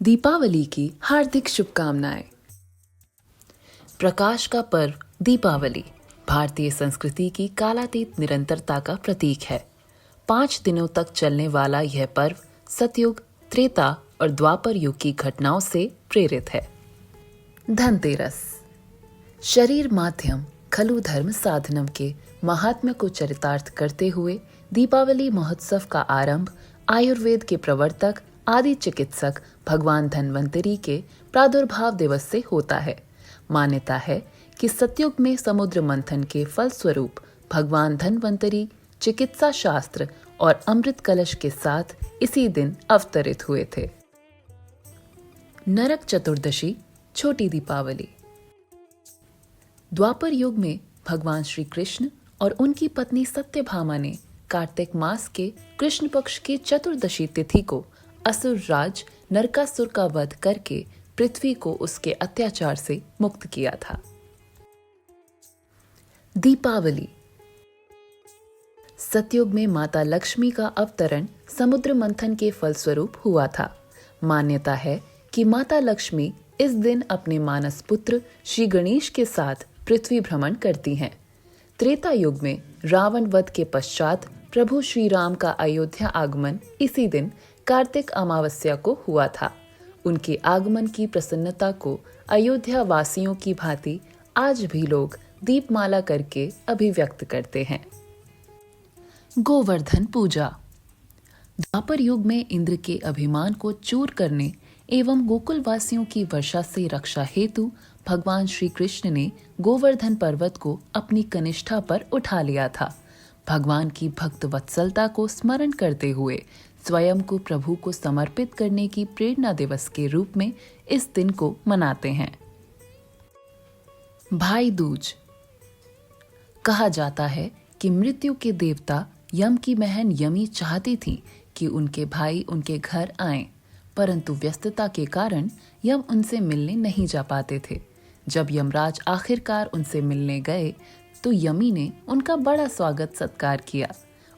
दीपावली की हार्दिक शुभकामनाएं। प्रकाश का पर्व दीपावली भारतीय संस्कृति की कालातीत निरंतरता का प्रतीक है। 5 दिनों तक चलने वाला यह पर्व सतयुग, त्रेता और द्वापर युग की घटनाओं से प्रेरित है। धनतेरस शरीर माध्यम खलु धर्म साधनम के महात्म्य को चरितार्थ करते हुए दीपावली महोत्सव का आरंभ आयुर्वेद के प्रवर्तक आदि चिकित्सक भगवान धन्वंतरी के प्रादुर्भाव दिवस से होता है। मान्यता है कि सतयुग में समुद्र मंथन के फलस्वरूप भगवान धन्वंतरी चिकित्सा शास्त्र और अमृत कलश के साथ इसी दिन अवतरित हुए थे। नरक चतुर्दशी छोटी दीपावली द्वापर युग में भगवान श्री कृष्ण और उनकी पत्नी सत्यभामा ने कार्तिक मास के कृष्ण पक्ष की चतुर्दशी तिथि को असुर राज नरकासुर का वध करके पृथ्वी को उसके अत्याचार से मुक्त किया था। दीपावली सतयुग में माता लक्ष्मी का अवतरण समुद्र मंथन के फलस्वरूप हुआ था। मान्यता है कि माता लक्ष्मी इस दिन अपने मानस पुत्र श्री गणेश के साथ पृथ्वी भ्रमण करती हैं। त्रेता युग में रावण वध के पश्चात प्रभु श्री राम का अयोध्या आगमन इसी दिन कार्तिक अमावस्या को हुआ था। उनके आगमन की प्रसन्नता को अयोध्या वासियों की भांति आज भी लोग दीपमाला करके अभिव्यक्त करते हैं। गोवर्धन पूजा द्वापर युग में इंद्र के अभिमान को चूर करने एवं गोकुल वासियों की वर्षा से रक्षा हेतु भगवान श्री कृष्ण ने गोवर्धन पर्वत को अपनी कनिष्ठा पर उठा लिया था। भगवान की भक्त वत्सलता को स्मरण करते हुए स्वयं को प्रभु को समर्पित करने की प्रेरणा दिवस के रूप में इस दिन को मनाते हैं। भाई दूज कहा जाता है कि मृत्यु के देवता यम की बहन यमी चाहती थी कि उनके भाई उनके घर आएं, परंतु व्यस्तता के कारण यम उनसे मिलने नहीं जा पाते थे। जब यमराज आखिरकार उनसे मिलने गए तो यमी ने उनका बड़ा स्वागत सत्कार किया।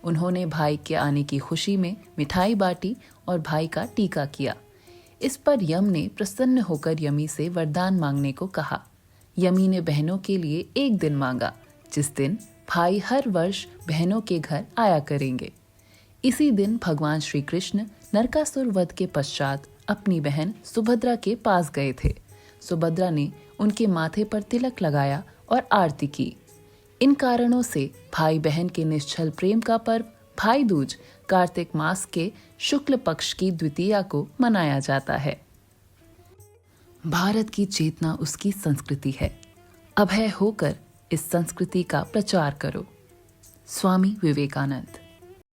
उन्होंने भाई के आने की खुशी में मिठाई बांटी और भाई का टीका किया। इस पर यम ने प्रसन्न होकर यमी से वरदान मांगने को कहा। यमी ने बहनों के लिए एक दिन मांगा जिस दिन भाई हर वर्ष बहनों के घर आया करेंगे। इसी दिन भगवान श्री कृष्ण नरकासुर वध के पश्चात अपनी बहन सुभद्रा के पास गए थे। सुभद्रा ने उनके माथे पर तिलक लगाया और आरती की। इन कारणों से भाई बहन के निश्चल प्रेम का पर्व भाई दूज कार्तिक मास के शुक्ल पक्ष की द्वितीया को मनाया जाता है। भारत की चेतना उसकी संस्कृति है। अभय होकर इस संस्कृति का प्रचार करो। स्वामी विवेकानंद।